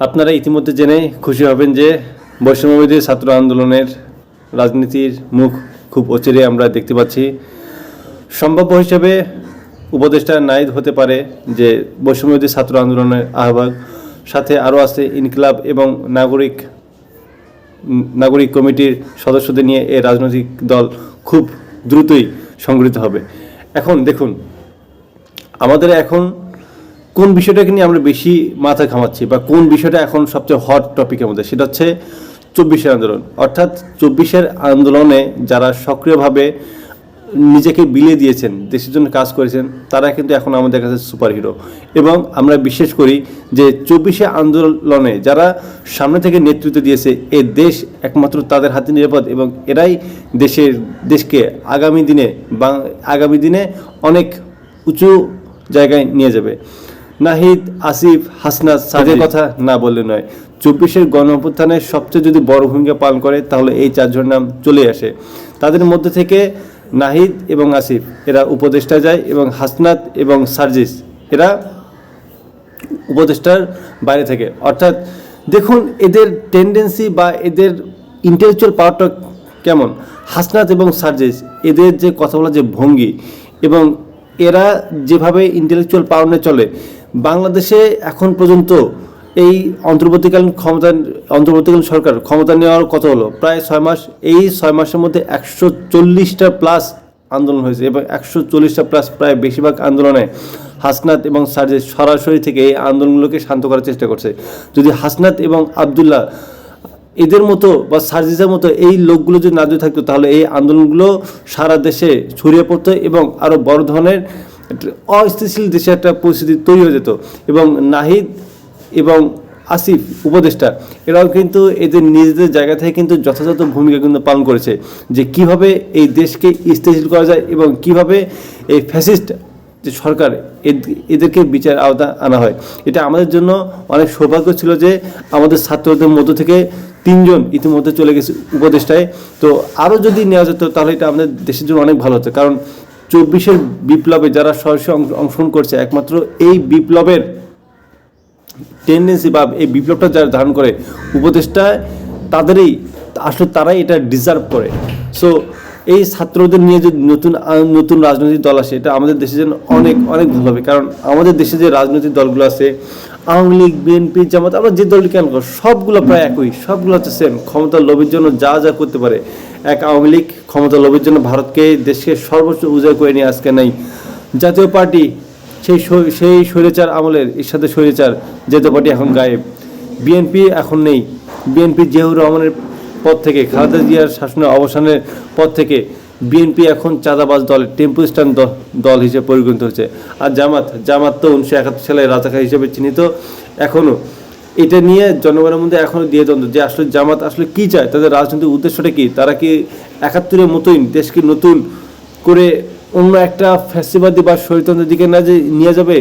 আপনারা ইতিমধ্যে জেনে খুশি হবেন যে বৈষম্যবিরোধী ছাত্র আন্দোলনের রাজনীতির মুখ খুব অচিরে আমরা দেখতে পাচ্ছি। সম্ভাব্য হিসেবে উপদেষ্টা নাহিদ হতে পারে যে বৈষম্যবিরোধী ছাত্র আন্দোলনের আহ্বায়ক, সাথে আরও আছে ইনকিলাব এবং নাগরিক কমিটির সদস্যদের নিয়ে এই রাজনৈতিক দল খুব দ্রুতই সংগঠিত হবে। এখন দেখুন, আমাদের এখন কোন বিষয়টাকে নিয়ে আমরা বেশি মাথা ঘামাচ্ছি বা কোন বিষয়টা এখন সবচেয়ে হট টপিকের মধ্যে, সেটা হচ্ছে 24-এর আন্দোলন। অর্থাৎ 24-এর আন্দোলনে যারা সক্রিয়ভাবে নিজেকে বিলিয়ে দিয়েছেন, দেশের জন্য কাজ করেছেন, তারা কিন্তু এখন আমাদের কাছে সুপারহিরো। এবং আমরা বিশ্বাস করি যে 24-এ আন্দোলনে যারা সামনে থেকে নেতৃত্ব দিয়েছে, এই দেশ একমাত্র তাদের হাতে নিরাপদ এবং এরাই দেশকে আগামী দিনে অনেক উঁচু জায়গায় নিয়ে যাবে। নাহিদ, আসিফ, হাসনাত, সাদের কথা না বললে নয়। 24-এর গণঅভ্যুত্থানে সবচেয়ে যদি বড় ভূমিকা পালন করে তাহলে এই চারজনের নাম চলে আসে। তাদের মধ্যে থেকে নাহিদ এবং আসিফ এরা উপদেষ্টা যায় এবং হাসনাত এবং সার্জিস এরা উপদেষ্টার বাইরে থেকে। অর্থাৎ দেখুন এদের টেন্ডেন্সি বা এদের ইন্টেলেকচুয়াল পাওয়ারটা কেমন। হাসনাত এবং সার্জিস এদের যে কথা বলার যে ভঙ্গি এবং এরা যেভাবে ইন্টেলেকচুয়াল পাওয়ার নিয়ে চলে, বাংলাদেশে এখন পর্যন্ত এই অন্তর্বর্তীকালীন সরকার ক্ষমতা নেওয়ার কত হলো, প্রায় 6 মাস। এই 6 মাসের মধ্যে 140টা প্লাস আন্দোলন হয়েছে এবং 140টা প্লাস প্রায় বেশিরভাগ আন্দোলনে হাসনাত এবং সার্জিস সরাসরি থেকে এই আন্দোলনগুলোকে শান্ত করার চেষ্টা করছে। যদি হাসনাত এবং আবদুল্লাহ এদের মতো বা সার্জিসের মতো এই লোকগুলো যদি না থাকতো তাহলে এই আন্দোলনগুলো সারা দেশে ছড়িয়ে পড়তো এবং আরও বড় ধরনের অস্থিতিশীল দেশে একটা পরিস্থিতি তৈরি হয়ে যেত। এবং নাহিদ এবং আসিফ উপদেষ্টা এরাও কিন্তু এদের নিজেদের জায়গা থেকে কিন্তু যথাযথ ভূমিকা কিন্তু পালন করেছে যে কিভাবে এই দেশকে স্থিতিশীল করা যায় এবং কিভাবে এই ফ্যাসিস্ট যে সরকার এদেরকে বিচার আওতা আনা হয়। এটা আমাদের জন্য অনেক সৌভাগ্য ছিল যে আমাদের ছাত্রদের মধ্য থেকে 3 জন ইতিমধ্যে চলে গেছে উপদেষ্টায়। তো আরও যদি নেওয়া যেত তাহলে এটা আমাদের দেশের জন্য অনেক ভালো হতো। কারণ 24-এর বিপ্লবে যারা সরাসরি অংশগ্রহণ করছে, একমাত্র এই বিপ্লবের টেন্ডেন্সি বা এই বিপ্লবটা যারা ধারণ করে উপদেষ্টা, তারাই এটা ডিজার্ভ করে। সো এই ছাত্রদের নিয়ে যদি নতুন রাজনৈতিক দল আসে, এটা আমাদের দেশের জন্য অনেক অনেক ভালো হবে। কারণ আমাদের দেশে যে রাজনৈতিক দলগুলো আছে, আওয়ামী লীগ, বিএনপি, জামাত, আমরা যে দলটি কেন সবগুলো প্রায় একই, সবগুলো হচ্ছে সেম। ক্ষমতার লোভের জন্য যা করতে পারে। এক আওয়ামী লীগ ক্ষমতার লোভের জন্য দেশকে সর্বোচ্চ উজাড় করে নিয়ে আজকে নাই। জাতীয় পার্টি সেই স্বৈরাচার আমলের সাথে স্বৈরাচার জাতীয় পার্টি এখন গায়েব। বিএনপি এখন নেই। বিএনপি জিয়াউর রহমানের পর থেকে, খালেদা জিয়ার শাসনের অবসানের পর থেকে বিএনপি এখন চাঁদাবাজ দলের টেম্পো স্ট্যান্ড দল হিসেবে পরিগণিত হচ্ছে। আর জামাত তো 1971 সালে রাজাকার হিসেবে চিহ্নিত। এখনও এটা নিয়ে জনগণের মধ্যে এখনও দিয়ে দ্বন্দ্ব যে আসলে জামাত আসলে কী চায়, তাদের রাজনৈতিক উদ্দেশ্যটা কী। তারা কি 71-এর মতোই দেশকে নতুন করে অন্য একটা ফ্যাসিবাদী বা স্বৈরতন্ত্রের দিকে না যে নিয়ে যাবে,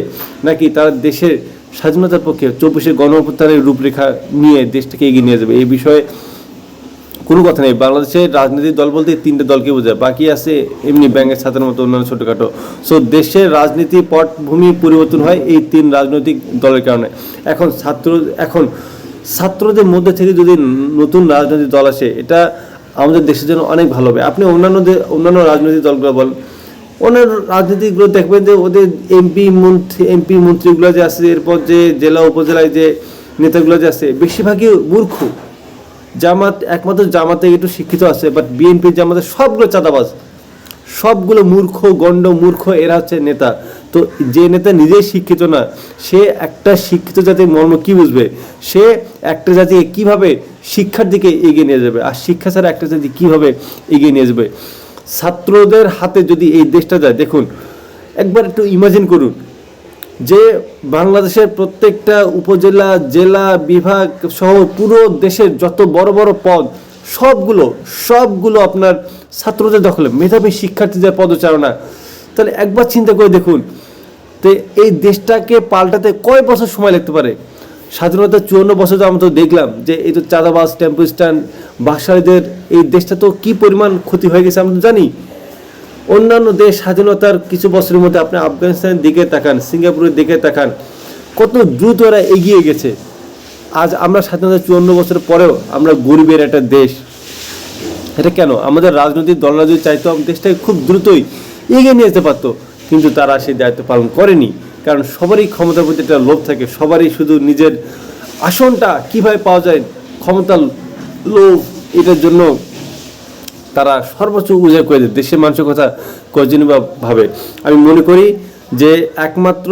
নাকি তারা দেশের স্বাধীনতার পক্ষে 24-এর গণঅভ্যুত্থানের রূপরেখা নিয়ে দেশটাকে এগিয়ে নিয়ে যাবে। এই বিষয়ে কোনো কথা নেই। বাংলাদেশের রাজনৈতিক দল বলতে 3টে দলকে বোঝায়, বাকি আছে এমনি ব্যাঙের ছাতার মতো অন্যান্য ছোটোখাটো। সো দেশের রাজনীতি পটভূমি পরিবর্তন হয় এই 3 রাজনৈতিক দলের কারণে। এখন ছাত্রদের মধ্যে থেকে যদি নতুন রাজনৈতিক দল আসে, এটা আমাদের দেশের জন্য অনেক ভালো হবে। আপনি অন্যান্য রাজনৈতিক দলগুলো বলেন, অন্যান্য রাজনীতিগুলো দেখবেন যে ওদের এমপি মন্ত্রীগুলো যে আছে, এরপর যে জেলা উপজেলায় যে নেতাগুলো যে আছে, বেশিরভাগই মূর্খ। একমাত্র জামাতে একটু শিক্ষিত আছে, বাট বিএনপি জামাতে সবগুলো চাঁদাবাজ, সবগুলো মূর্খ এরা হচ্ছে নেতা। তো যে নেতা নিজেই শিক্ষিত না, সে একটা শিক্ষিত জাতির মর্ম কি বুঝবে? সে একটা জাতিকে কিভাবে শিক্ষার দিকে এগিয়ে নিয়ে যাবে, আর শিক্ষা ছাড়া একটা জাতি কিভাবে এগিয়ে নিয়ে যাবে? ছাত্রদের হাতে যদি এই দেশটা যায়, দেখুন একবার একটু ইমাজিন করুন যে বাংলাদেশের প্রত্যেকটা উপজেলা, জেলা, বিভাগ সহ পুরো দেশের যত বড় বড় পদ সবগুলো আপনার ছাত্রদের দখলে, মেধাবী শিক্ষার্থীদের পদচারণা। তাহলে একবার চিন্তা করে দেখুন, তো এই দেশটাকে পাল্টাতে কয় বছর সময় লাগতে পারে? স্বাধীনতা 54 বছর আমরা তো দেখলাম যে এই তো চাঁদাবাজ, টেম্পো স্ট্যান্ড, বাকশালীদের এই দেশটা তো কি পরিমাণ ক্ষতি হয়ে গেছে আমরা তো জানি। অন্যান্য দেশ স্বাধীনতার কিছু বছরের মধ্যে আপনি আফগানিস্তানের দিকে তাকান, সিঙ্গাপুরের দিকে তাকান, কত দ্রুত এরা এগিয়ে গেছে। আজ আমরা স্বাধীনতা 54 বছর পরেও আমরা গরিবের একটা দেশ। এটা কেন? আমাদের রাজনৈতিক দলরা যদি চাইতো দেশটাকে খুব দ্রুতই এগিয়ে নিয়ে যেতে পারতো, কিন্তু তারা সেই দায়িত্ব পালন করেনি। কারণ সবারই ক্ষমতার প্রতি একটা লোভ থাকে, সবারই শুধু নিজের আসনটা কিভাবে পাওয়া যায়, ক্ষমতার লোভ, এটার জন্য তারা সর্বোচ্চ উজাড় করে দেয়, দেশের মানুষের কথা কজনই বা ভাবে। আমি মনে করি যে একমাত্র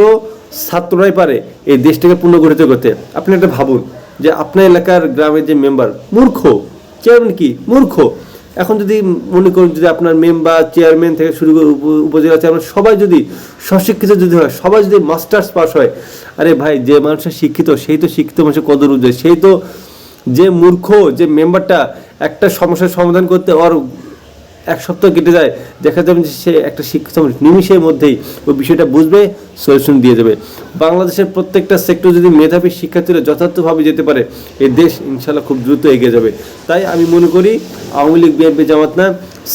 ছাত্ররাই পারে এই দেশটাকে পুনর্গঠিত করতে। আপনি একটা ভাবুন যে আপনার এলাকার গ্রামের যে মেম্বার মূর্খ, চেয়ারম্যান কি মূর্খ, এখন যদি মনে করুন যদি আপনার মেম্বার চেয়ারম্যান থেকে শুরু করে উপজেলা চেয়ারম্যান সবাই যদি স্বশিক্ষিত যদি হয়, সবাই যদি মাস্টার্স পাস হয়, আরে ভাই যে মানুষটা শিক্ষিত সেই তো শিক্ষিত মানুষের কদর উজ্জ্বল, সেই তো যে মূর্খ যে মেম্বারটা একটা সমস্যার সমাধান করতে ওর 1 সপ্তাহ কেটে যায়, দেখা যাবে যে সে একটা শিক্ষিত মানুষ নিমিষের মধ্যেই ওই বিষয়টা বুঝবে, সলিউশন দিয়ে যাবে। বাংলাদেশের প্রত্যেকটা সেক্টর যদি মেধাবী শিক্ষার্থীরা যথার্থভাবে যেতে পারে, এই দেশ ইনশাল্লাহ খুব দ্রুত এগিয়ে যাবে। তাই আমি মনে করি আওয়ামী লীগ বিএনপি জামাত না,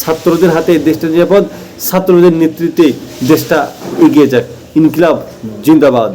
ছাত্রদের হাতে এই দেশটা নিরাপদ, ছাত্রদের নেতৃত্বে দেশটা এগিয়ে যাক। ইনকিলাব জিন্দাবাদ।